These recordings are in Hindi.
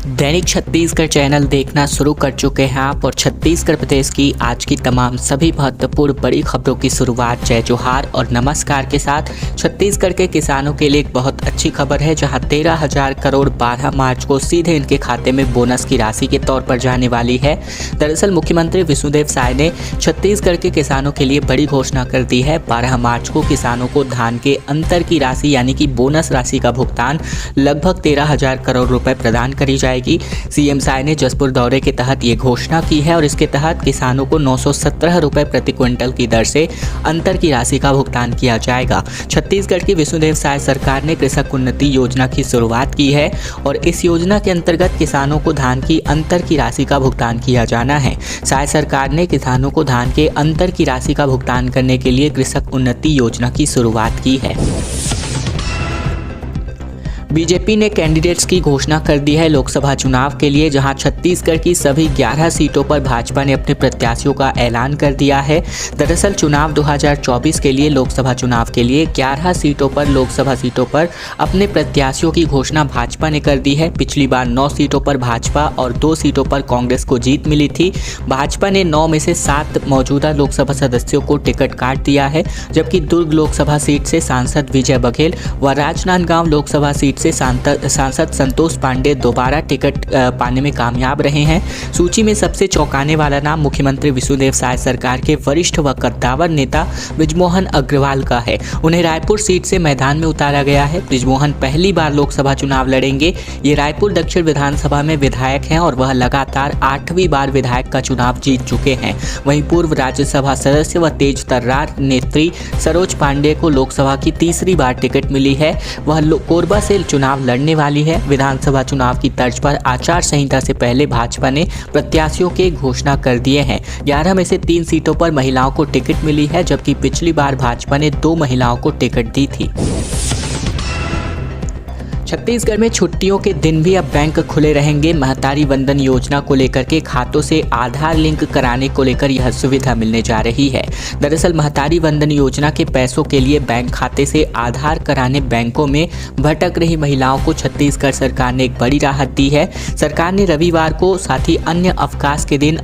दैनिक छत्तीसगढ़ चैनल देखना शुरू कर चुके हैं आप और छत्तीसगढ़ प्रदेश की आज की तमाम सभी महत्वपूर्ण बड़ी खबरों की शुरुआत जय जोहार और नमस्कार के साथ। छत्तीसगढ़ के किसानों के लिए एक बहुत अच्छी खबर है, जहां 13,000 करोड़ 12 मार्च को सीधे इनके खाते में बोनस की राशि के तौर पर जाने वाली है। दरअसल मुख्यमंत्री विष्णुदेव साय ने छत्तीसगढ़ के किसानों के लिए बड़ी घोषणा कर दी है। 12 मार्च को किसानों को धान के अंतर की राशि यानी कि बोनस राशि का भुगतान लगभग 13,000 करोड़ रुपए प्रदान करी जाएगी। सीएम साय ने जसपुर दौरे के तहत ये घोषणा की है और इसके तहत किसानों को 917 रुपए प्रति क्विंटल की दर से अंतर की राशि का भुगतान किया जाएगा। छत्तीसगढ़ की विष्णुदेव साय सरकार ने कृषक उन्नति योजना की शुरुआत की है और इस योजना के अंतर्गत किसानों को धान की अंतर की राशि का भुगतान किया जाना है। साय सरकार ने किसानों को धान के अंतर की राशि का भुगतान करने के लिए कृषक उन्नति योजना की शुरुआत की है। बीजेपी ने कैंडिडेट्स की घोषणा कर दी है लोकसभा चुनाव के लिए, जहां छत्तीसगढ़ की सभी 11 सीटों पर भाजपा ने अपने प्रत्याशियों का ऐलान कर दिया है। दरअसल चुनाव 2024 के लिए लोकसभा चुनाव के लिए 11 सीटों पर लोकसभा सीटों पर अपने प्रत्याशियों की घोषणा भाजपा ने कर दी है। पिछली बार 9 सीटों पर भाजपा और 2 सीटों पर कांग्रेस को जीत मिली थी। भाजपा ने 9 में से 7 मौजूदा लोकसभा सदस्यों को टिकट काट दिया है, जबकि दुर्ग लोकसभा सीट से सांसद विजय बघेल व राजनांदगांव लोकसभा सीट से सांसद संतोष पांडे दोबारा टिकट पाने में कामयाब रहे हैं। सूची में सबसे चौंकाने वाला नाम मुख्यमंत्री विष्णुदेव साय सरकार के वरिष्ठ व कद्दावर नेता बृजमोहन अग्रवाल का है। उन्हें रायपुर सीट से मैदान में उतारा गया है। बृजमोहन पहली बार लोकसभा चुनाव लड़ेंगे। ये रायपुर दक्षिण विधानसभा में विधायक हैं और वह लगातार 8वीं बार विधायक का चुनाव जीत चुके हैं। वहीं पूर्व राज्यसभा सदस्य व तेज तर्रार नेत्री सरोज पांडे को लोकसभा की तीसरी बार टिकट मिली है। वह कोरबा से चुनाव लड़ने वाली है। विधानसभा चुनाव की तर्ज पर आचार संहिता से पहले भाजपा ने प्रत्याशियों के घोषणा कर दिए हैं। 11 में से 3 सीटों पर महिलाओं को टिकट मिली है, जबकि पिछली बार भाजपा ने 2 महिलाओं को टिकट दी थी। छत्तीसगढ़ में छुट्टियों के दिन भी अब बैंक खुले रहेंगे। महतारी वंदन योजना को लेकर के खातों से आधार लिंक कराने को लेकर यह सुविधा मिलने जा रही है। दरअसल महतारी वंदन योजना के पैसों के लिए बैंक खाते से आधार कराने बैंकों में भटक रही महिलाओं को छत्तीसगढ़ सरकार ने एक बड़ी राहत दी है। सरकार ने रविवार को साथ ही अन्य अवकाश के दिन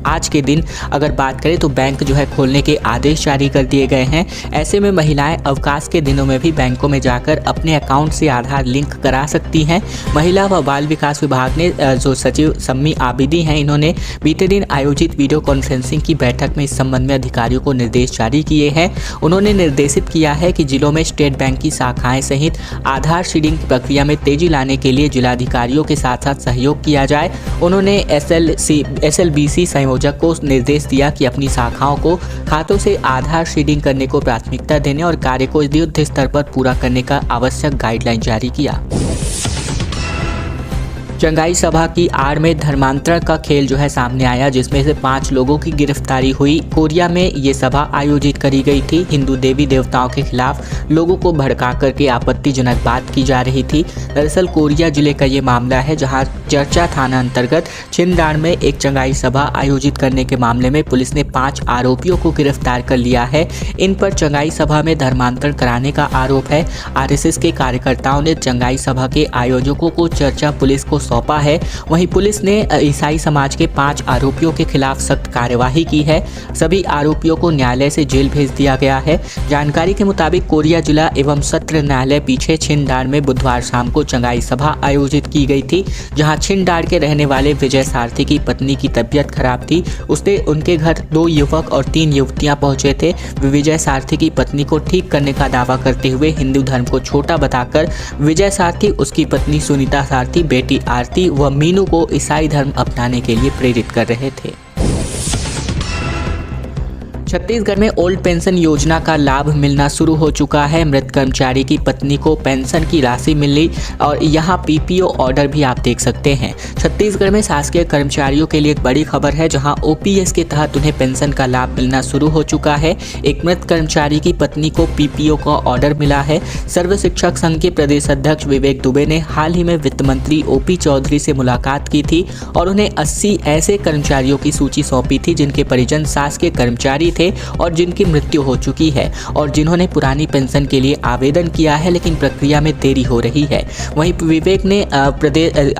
आज के दिन अगर बात करें तो बैंक जो है खोलने के आदेश जारी कर दिए गए हैं। ऐसे में महिलाएं अवकाश के दिनों में भी बैंकों में जाकर अपने अकाउंट से आधार लिंक करा सकती हैं। महिला व बाल विकास विभाग ने जो सचिव सम्मी आबिदी हैं, इन्होंने बीते दिन आयोजित वीडियो कॉन्फ्रेंसिंग की बैठक में इस संबंध में अधिकारियों को निर्देश जारी किए हैं। उन्होंने निर्देशित किया है कि जिलों में स्टेट बैंक की शाखाएं सहित आधार सीडिंग की प्रक्रिया में तेजी लाने के लिए जिलाधिकारियों के साथ साथ सहयोग किया जाए। उन्होंने SLBC संयोजक को निर्देश दिया कि अपनी शाखाओं को खातों से आधार सीडिंग करने को प्राथमिकता देने और कार्य को युद्ध स्तर पर पूरा करने का आवश्यक गाइडलाइन जारी किया। चंगाई सभा की आड़ में धर्मांतरण का खेल जो है सामने आया, जिसमें से 5 लोगों की गिरफ्तारी हुई। कोरिया में ये सभा आयोजित करी गई थी। हिंदू देवी देवताओं के खिलाफ लोगों को भड़का करके आपत्तिजनक बात की जा रही थी। दरअसल कोरिया जिले का ये मामला है, जहां चर्चा थाना अंतर्गत छिंदाड़ में एक चंगाई सभा आयोजित करने के मामले में पुलिस ने 5 आरोपियों को गिरफ्तार कर लिया है। इन पर चंगाई सभा में धर्मांतरण कराने का आरोप है। RSS के कार्यकर्ताओं ने चंगाई सभा के आयोजकों को चर्चा पुलिस को सौंपा है। वहीं पुलिस ने ईसाई समाज के 5 आरोपियों के खिलाफ सख्त कार्यवाही की है। सभी आरोपियों को न्यायालय से जेल भेज दिया गया है। जानकारी के मुताबिक कोरिया जिला एवं सत्र न्यायालय पीछे छिंदाड़ में बुधवार शाम को चंगाई सभा आयोजित की गई थी, जहां छिंदाड़ के रहने वाले विजय सारथी की पत्नी की तबीयत खराब थी। उनके घर 2 युवक और 3 युवतियां पहुंचे थे। विजय सारथी की पत्नी को ठीक करने का दावा करते हुए हिंदू धर्म को छोटा बताकर विजय सारथी, उसकी पत्नी सुनीता सारथी, बेटी आरती व मीनू को ईसाई धर्म अपनाने के लिए प्रेरित कर रहे थे। छत्तीसगढ़ में ओल्ड पेंशन योजना का लाभ मिलना शुरू हो चुका है। मृत कर्मचारी की पत्नी को पेंशन की राशि मिली और यहाँ PPO ऑर्डर भी आप देख सकते हैं। छत्तीसगढ़ में शासकीय कर्मचारियों के लिए एक बड़ी खबर है, जहाँ OPS के तहत उन्हें पेंशन का लाभ मिलना शुरू हो चुका है। एक मृत कर्मचारी की पत्नी को PPO का ऑर्डर मिला है। सर्व शिक्षक संघ के प्रदेश अध्यक्ष विवेक दुबे ने हाल ही में वित्त मंत्री OP चौधरी से मुलाकात की थी और उन्हें 80 ऐसे कर्मचारियों की सूची सौंपी थी जिनके परिजन शासकीय कर्मचारी थे थे और जिनकी मृत्यु हो चुकी है और जिन्होंने पुरानी पेंशन के लिए आवेदन किया है लेकिन प्रक्रिया में देरी हो रही है। वहीं विवेक ने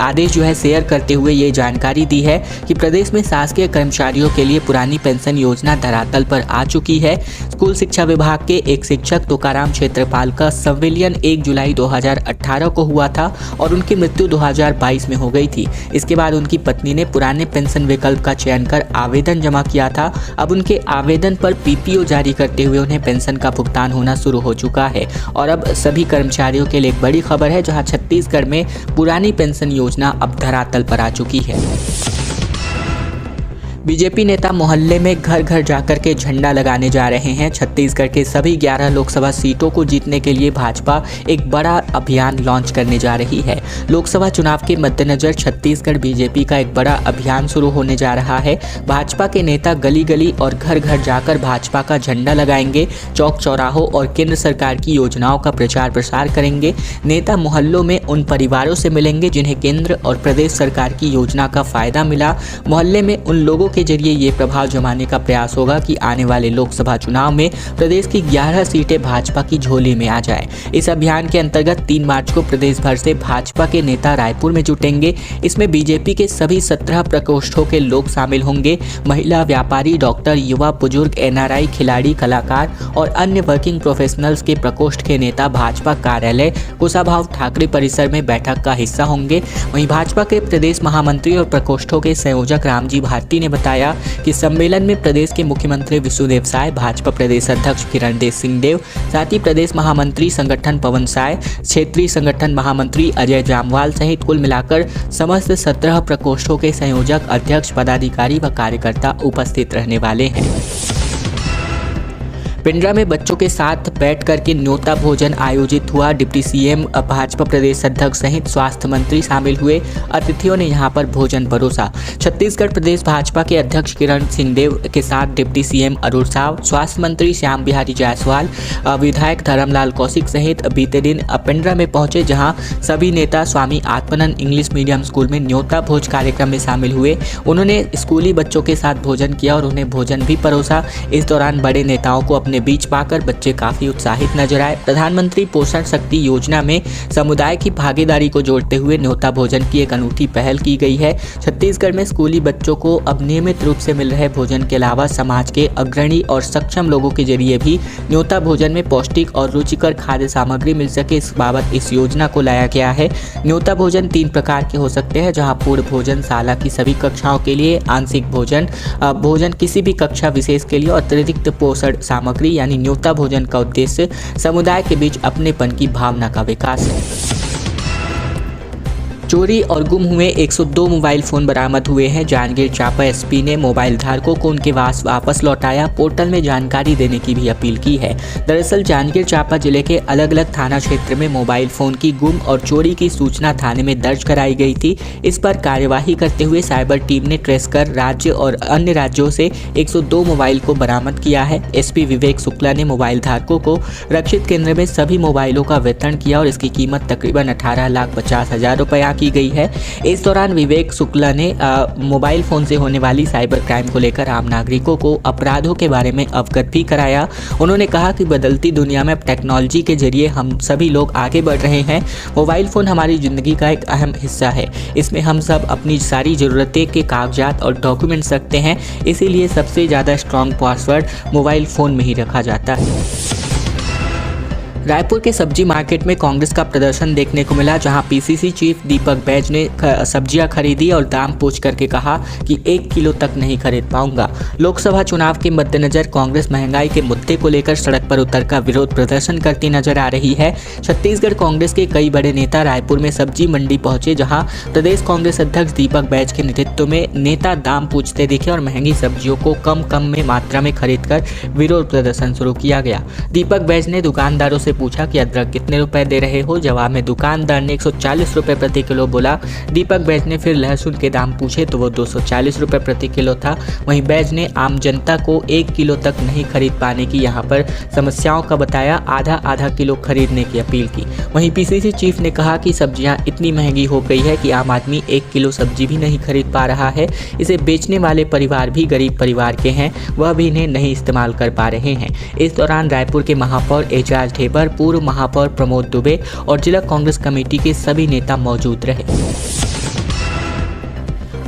आदेश जो है शेयर करते हुए ये जानकारी दी है कि प्रदेश में शासकीय कर्मचारियों के लिए पुरानी पेंशन योजना धरातल पर आ चुकी है। स्कूल शिक्षा विभाग के एक शिक्षक तुकाराम क्षेत्रपाल का संविलियन 1 जुलाई 2018 को हुआ था और उनकी मृत्यु 2022 में हो गई थी। इसके बाद उनकी पत्नी ने पुराने पेंशन विकल्प का चयन कर आवेदन जमा किया था। अब उनके आवेदन पर पीपीओ जारी करते हुए उन्हें पेंशन का भुगतान होना शुरू हो चुका है। और अब सभी कर्मचारियों के लिए एक बड़ी खबर है, जहां छत्तीसगढ़ में पुरानी पेंशन योजना अब धरातल पर आ चुकी है। बीजेपी नेता मोहल्ले में घर घर जाकर के झंडा लगाने जा रहे हैं। छत्तीसगढ़ के सभी 11 लोकसभा सीटों को जीतने के लिए भाजपा एक बड़ा अभियान लॉन्च करने जा रही है। लोकसभा चुनाव के मद्देनजर छत्तीसगढ़ बीजेपी का एक बड़ा अभियान शुरू होने जा रहा है। भाजपा के नेता गली गली और घर घर जाकर भाजपा का झंडा लगाएंगे, चौक चौराहों और केंद्र सरकार की योजनाओं का प्रचार प्रसार करेंगे। नेता मोहल्लों में उन परिवारों से मिलेंगे जिन्हें केंद्र और प्रदेश सरकार की योजना का फायदा मिला। मोहल्ले में उन लोगों के जरिए ये प्रभाव जमाने का प्रयास होगा कि आने वाले लोकसभा चुनाव में प्रदेश की 11 सीटें भाजपा की झोली में आ जाए। इस अभियान के अंतर्गत 3 मार्च को प्रदेश भर से भाजपा के नेता रायपुर में जुटेंगे। इसमें बीजेपी के सभी 17 प्रकोष्ठों के लोग शामिल होंगे। महिला, व्यापारी, डॉक्टर, युवा, बुजुर्ग, एनआरआई, खिलाड़ी, कलाकार और अन्य वर्किंग प्रोफेशनल्स के प्रकोष्ठ के नेता भाजपा कार्यालय कुशाभाऊ ठाकरे परिसर में बैठक का हिस्सा होंगे। वहीं भाजपा के प्रदेश महामंत्री और प्रकोष्ठों के संयोजक रामजी भारती ने बताया कि सम्मेलन में प्रदेश के मुख्यमंत्री विष्णुदेव साय, भाजपा प्रदेश अध्यक्ष किरणदेव सिंहदेव, साथ ही प्रदेश महामंत्री संगठन पवन साय, क्षेत्रीय संगठन महामंत्री अजय जामवाल सहित कुल मिलाकर समस्त 17 प्रकोष्ठों के संयोजक, अध्यक्ष, पदाधिकारी व कार्यकर्ता उपस्थित रहने वाले हैं। पिंडरा में बच्चों के साथ बैठ करके न्योता भोजन आयोजित हुआ। डिप्टी सीएम, भाजपा प्रदेश अध्यक्ष सहित स्वास्थ्य मंत्री शामिल हुए। अतिथियों ने यहां पर भोजन परोसा। छत्तीसगढ़ प्रदेश भाजपा के अध्यक्ष किरण सिंहदेव के साथ डिप्टी सीएम अरुण साव, स्वास्थ्य मंत्री श्याम बिहारी जायसवाल, विधायक धर्मलाल कौशिक सहित बीते दिन पिंडरा में पहुंचे, जहां सभी नेता Swami Atmanand English medium school में न्योता भोज कार्यक्रम में शामिल हुए। उन्होंने स्कूली बच्चों के साथ भोजन किया और उन्हें भोजन भी परोसा। इस दौरान बड़े नेताओं को अपने बीच पाकर बच्चे काफी उत्साहित नजर आए। प्रधानमंत्री पोषण शक्ति योजना में समुदाय की भागीदारी को जोड़ते हुए न्योता भोजन की एक अनूठी पहल की गई है। छत्तीसगढ़ में स्कूली बच्चों को अब नियमित रूप से मिल रहे भोजन के अलावा समाज के अग्रणी और सक्षम लोगों के जरिए भी न्योता भोजन में पौष्टिक और रुचिकर खाद्य सामग्री मिल सके, इस बाबत इस योजना को लाया गया है। न्योता भोजन 3 प्रकार के हो सकते हैं, जहां पूर्ण भोजन शाला की सभी कक्षाओं के लिए, आंशिक भोजन भोजन किसी भी कक्षा विशेष के लिए और अतिरिक्त पोषण सामग्री यानी न्योता भोजन का उद्देश्य समुदाय के बीच अपनेपन की भावना का विकास है। चोरी और गुम हुए 102 मोबाइल फ़ोन बरामद हुए हैं। जांजगीर चांपा एसपी ने मोबाइल धारकों को उनके वापस लौटाया, पोर्टल में जानकारी देने की भी अपील की है। दरअसल जांजगीर चांपा जिले के अलग अलग थाना क्षेत्र में मोबाइल फ़ोन की गुम और चोरी की सूचना थाने में दर्ज कराई गई थी। इस पर कार्यवाही करते हुए साइबर टीम ने ट्रेस कर राज्य और अन्य राज्यों से 102 मोबाइल को बरामद किया है। एसपी विवेक शुक्ला ने मोबाइल धारकों को रक्षित केंद्र में सभी मोबाइलों का वितरण किया और इसकी कीमत तकरीबन 18,50,000 रुपया की गई है। इस दौरान विवेक शुक्ला ने मोबाइल फोन से होने वाली साइबर क्राइम को लेकर आम नागरिकों को अपराधों के बारे में अवगत भी कराया। उन्होंने कहा कि बदलती दुनिया में टेक्नोलॉजी के जरिए हम सभी लोग आगे बढ़ रहे हैं। मोबाइल फ़ोन हमारी ज़िंदगी का एक अहम हिस्सा है। इसमें हम सब अपनी सारी ज़रूरतें के कागजात और डॉक्यूमेंट्स रखते हैं, इसीलिए सबसे ज़्यादा स्ट्रॉन्ग पासवर्ड मोबाइल फ़ोन में ही रखा जाता है। रायपुर के सब्जी मार्केट में कांग्रेस का प्रदर्शन देखने को मिला, जहां पीसीसी चीफ दीपक बैज ने सब्जियां खरीदी और दाम पूछ करके कहा कि 1 किलो तक नहीं खरीद पाऊंगा। लोकसभा चुनाव के मद्देनजर कांग्रेस महंगाई के मुद्दे को लेकर सड़क पर उतरकर विरोध प्रदर्शन करती नजर आ रही है। छत्तीसगढ़ कांग्रेस के कई बड़े नेता रायपुर में सब्जी मंडी पहुंचे, जहां प्रदेश कांग्रेस अध्यक्ष दीपक बैज के नेतृत्व में नेता दाम पूछते दिखे और महंगी सब्जियों को कम में मात्रा में खरीद कर विरोध प्रदर्शन शुरू किया गया। दीपक बैज ने दुकानदारों से से पूछा कि अदरक कितने रुपए दे रहे हो। जवाब में दुकानदार ने 140 रुपए प्रति किलो बोला। दीपक बैज ने फिर लहसुन के दाम पूछे तो वो 240 रुपए प्रति किलो था। वहीं बैज ने आम जनता को 1 किलो तक नहीं खरीद पाने की यहाँ पर समस्याओं का बताया, आधा किलो खरीदने की अपील की। वहीं पीसीसी चीफ ने कहा कि सब्जियां इतनी महंगी हो गई है कि आम आदमी 1 किलो सब्जी भी नहीं खरीद पा रहा है। इसे बेचने वाले परिवार भी गरीब परिवार के हैं, वह भी इन्हें नहीं इस्तेमाल कर पा रहे हैं। इस दौरान रायपुर के महापौर HR ठेबर, पूर्व महापौर प्रमोद दुबे और जिला कांग्रेस कमेटी के सभी नेता मौजूद रहे।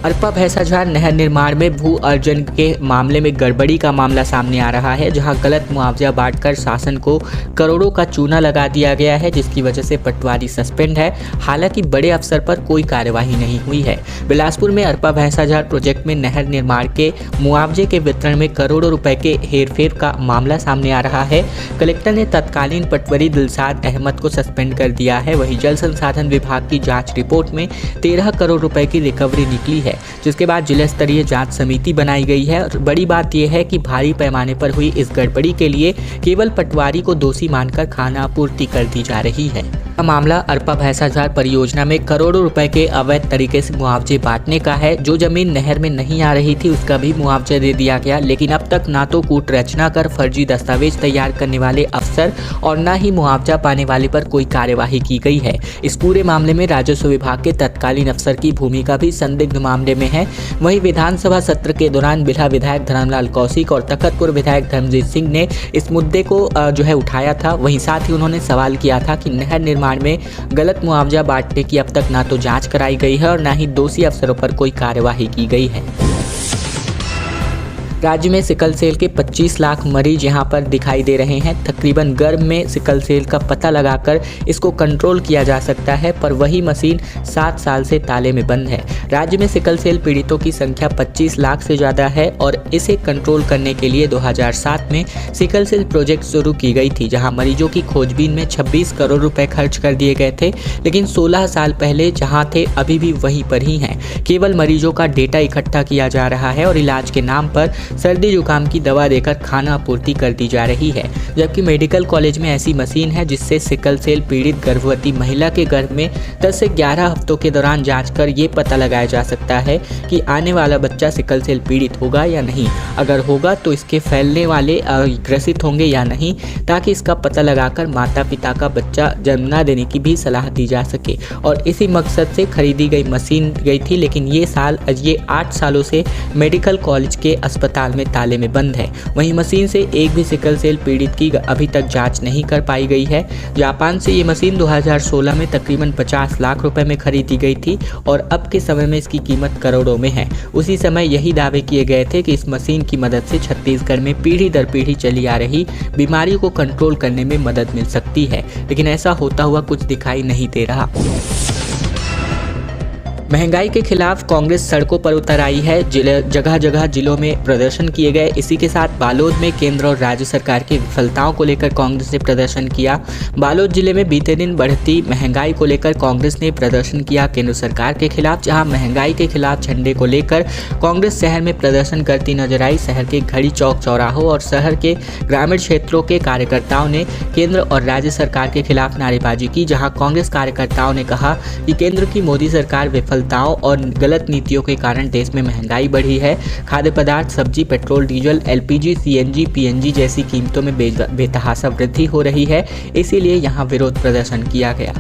अरपा भैंसाझार नहर निर्माण में भू अर्जन के मामले में गड़बड़ी का मामला सामने आ रहा है, जहां गलत मुआवजा बांटकर शासन को करोड़ों का चूना लगा दिया गया है, जिसकी वजह से पटवारी सस्पेंड है। हालांकि बड़े अफसर पर कोई कार्यवाही नहीं हुई है। बिलासपुर में अरपा भैंसाझार प्रोजेक्ट में नहर निर्माण के मुआवजे के वितरण में करोड़ों रुपए के हेरफेर का मामला सामने आ रहा है। कलेक्टर ने तत्कालीन पटवारी दिलशाद अहमद को सस्पेंड कर दिया है। वहीं जल संसाधन विभाग की जाँच रिपोर्ट में 13 करोड़ रुपए की रिकवरी निकली है, जिसके बाद जिला स्तरीय जांच समिति बनाई गई है। और बड़ी बात यह है कि भारी पैमाने पर हुई इस गड़बड़ी के लिए केवल पटवारी को दोषी मानकर खाना आपूर्ति कर दी जा रही है। मामला अरपा भैंसाझार परियोजना में करोड़ों रुपए के अवैध तरीके से मुआवजे बांटने का है। जो जमीन नहर में नहीं आ रही थी उसका भी मुआवजा दे दिया गया, लेकिन अब तक ना तो कूट रचना कर फर्जी दस्तावेज तैयार करने वाले अफसर और न ही मुआवजा पाने वाले पर कोई कार्यवाही की गई है। इस पूरे मामले में राजस्व विभाग के तत्कालीन अफसर की भूमिका भी संदिग्ध मामले में है। वहीं विधानसभा सत्र के दौरान बिल्हा विधायक धर्मलाल कौशिक और तखतपुर विधायक धर्मजीत सिंह ने इस मुद्दे को उठाया था। वहीं साथ ही उन्होंने सवाल किया था कि नहर निर्माण में गलत मुआवजा बांटने की अब तक ना तो जांच कराई गई है और ना ही दोषी अफसरों पर कोई कार्यवाही की गई है। राज्य में सिकल सेल के 25 लाख मरीज यहां पर दिखाई दे रहे हैं। तकरीबन गर्भ में सिकल सेल का पता लगाकर इसको कंट्रोल किया जा सकता है, पर वही मशीन 7 साल से ताले में बंद है। राज्य में सिकल सेल पीड़ितों की संख्या 25 लाख से ज़्यादा है और इसे कंट्रोल करने के लिए 2007 में सिकल सेल प्रोजेक्ट शुरू की गई थी, जहां मरीजों की खोजबीन में 26 करोड़ रुपए खर्च कर दिए गए थे। लेकिन 16 साल पहले जहाँ थे अभी भी वहीं पर ही हैं। केवल मरीजों का डेटा इकट्ठा किया जा रहा है और इलाज के नाम पर सर्दी जुकाम की दवा देकर खाना आपूर्ति कर दी जा रही है। जबकि मेडिकल कॉलेज में ऐसी मशीन है जिससे सिकल सेल पीड़ित गर्भवती महिला के गर्भ में 10 से 11 हफ्तों के दौरान जांच कर ये पता लगाया जा सकता है कि आने वाला बच्चा सिकल सेल पीड़ित होगा या नहीं। अगर होगा तो इसके फैलने वाले ग्रसित होंगे या नहीं, ताकि इसका पता लगाकर माता पिता का बच्चा जन्म न देने की भी सलाह दी जा सके। और इसी मकसद से खरीदी गई मशीन गई थी, लेकिन ये 8 सालों से मेडिकल कॉलेज के अस्पताल में ताले में बंद है। वहीं मशीन से एक भी सिकल सेल पीड़ित की अभी तक जांच नहीं कर पाई गई है। जापान से ये मशीन 2016 में तकरीबन 50 लाख रुपए में खरीदी गई थी और अब के समय में इसकी कीमत करोड़ों में है। उसी समय यही दावे किए गए थे कि इस मशीन की मदद से छत्तीसगढ़ में पीढ़ी दर पीढ़ी चली आ रही बीमारी को कंट्रोल करने में मदद मिल सकती है, लेकिन ऐसा होता हुआ कुछ दिखाई नहीं दे रहा। महंगाई के खिलाफ कांग्रेस सड़कों पर उतर आई है। जगह जगह जिलों में प्रदर्शन किए गए। इसी के साथ बालोद में केंद्र और राज्य सरकार की विफलताओं को लेकर कांग्रेस ने प्रदर्शन किया। बालोद जिले में बीते दिन बढ़ती महंगाई को लेकर कांग्रेस ने प्रदर्शन किया केंद्र सरकार के खिलाफ। जहां महंगाई के खिलाफ झंडे को लेकर कांग्रेस शहर में प्रदर्शन करती नजर आई। शहर के घड़ी चौक चौराहों और शहर के ग्रामीण क्षेत्रों के कार्यकर्ताओं ने केंद्र और राज्य सरकार के खिलाफ नारेबाजी की। जहाँ कांग्रेस कार्यकर्ताओं ने कहा कि केंद्र की मोदी सरकार विफलताओं और गलत नीतियों के कारण देश में महंगाई बढ़ी है। खाद्य पदार्थ, सब्जी, petrol, diesel, LPG, CNG, PNG जैसी कीमतों में बेतहाशा वृद्धि हो रही है। इसीलिए यहां विरोध प्रदर्शन किया गया।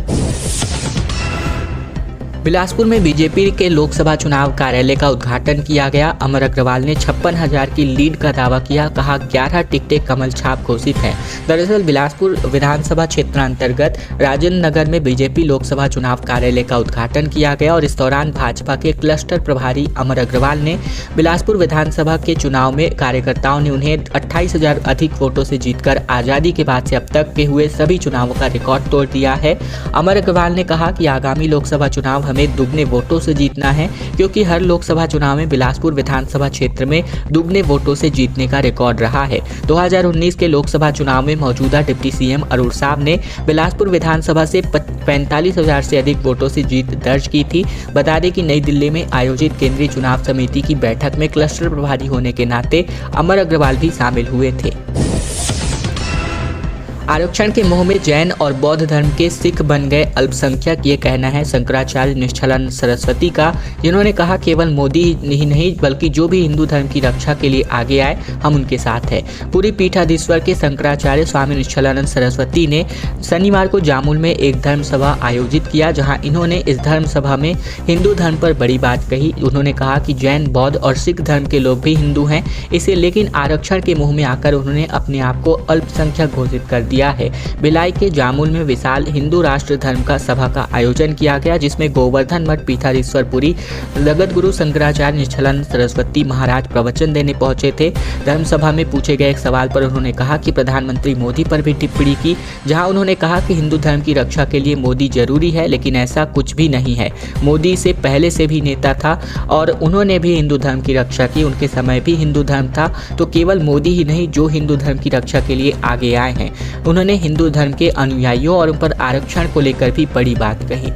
बिलासपुर में बीजेपी के लोकसभा चुनाव कार्यालय का उद्घाटन किया गया। अमर अग्रवाल ने 56,000 की लीड का दावा किया। कहा 11 टिकटें कमल छाप घोषित है। दरअसल बिलासपुर विधानसभा क्षेत्र अंतर्गत राजेंद्र नगर में बीजेपी लोकसभा चुनाव कार्यालय का उद्घाटन किया गया और इस दौरान भाजपा के क्लस्टर प्रभारी अमर अग्रवाल ने बिलासपुर विधानसभा के चुनाव में कार्यकर्ताओं ने उन्हें 28,000 अधिक वोटों से जीतकर आज़ादी के बाद से अब तक के हुए सभी चुनावों का रिकॉर्ड तोड़ दिया है। अमर अग्रवाल ने कहा कि आगामी लोकसभा चुनाव हमें दुगने वोटों से जीतना है, क्योंकि हर लोकसभा चुनाव में बिलासपुर विधानसभा क्षेत्र में दुगने वोटों से जीतने का रिकॉर्ड रहा है। 2019 के लोकसभा चुनाव में मौजूदा डिप्टी CM अरुण साहब ने बिलासपुर विधानसभा से 45,000 से अधिक वोटों से जीत दर्ज की थी। बता दें कि नई दिल्ली में आयोजित केंद्रीय चुनाव समिति की बैठक में क्लस्टर प्रभारी होने के नाते अमर अग्रवाल भी शामिल हुए थे। आरक्षण के मोह में जैन और बौद्ध धर्म के सिख बन गए अल्पसंख्यक, ये कहना है शंकराचार्य निष्ठलानंद सरस्वती का, जिन्होंने कहा केवल मोदी ही नहीं बल्कि जो भी हिंदू धर्म की रक्षा के लिए आगे आए हम उनके साथ हैं। पूरी पीठाधीश्वर के शंकराचार्य स्वामी निष्ठलानंद सरस्वती ने शनिवार को जामुल में एक धर्म सभा आयोजित किया, जहां इन्होंने इस धर्म सभा में हिंदू धर्म पर बड़ी बात कही। उन्होंने कहा कि जैन, बौद्ध और सिख धर्म के लोग भी हिंदू हैं, इसे लेकिन आरक्षण के मुँह में आकर उन्होंने अपने आप को अल्पसंख्यक घोषित कर दिया है। भिलाई के जामुल में विशाल हिंदू राष्ट्र धर्म का सभा का आयोजन किया गया, जिसमें गोवर्धन मठ पीठाधीश्वरपुरी जगत गुरु शंकराचार्य निष्ठलानंद सरस्वती महाराज प्रवचन देने पहुंचे थे। धर्म सभा में पूछे गए एक सवाल पर उन्होंने कहा कि प्रधानमंत्री मोदी पर भी टिप्पणी की, जहां उन्होंने कहा कि हिंदू धर्म की रक्षा के लिए मोदी जरूरी है, लेकिन ऐसा कुछ भी नहीं है। मोदी से पहले से भी नेता था और उन्होंने भी हिंदू धर्म की रक्षा की, उनके समय भी हिंदू धर्म था, तो केवल मोदी ही नहीं जो हिंदू धर्म की रक्षा के लिए आगे आए हैं। उन्होंने हिंदू धर्म के अनुयायियों और उन पर आरक्षण को लेकर भी बड़ी बात कही।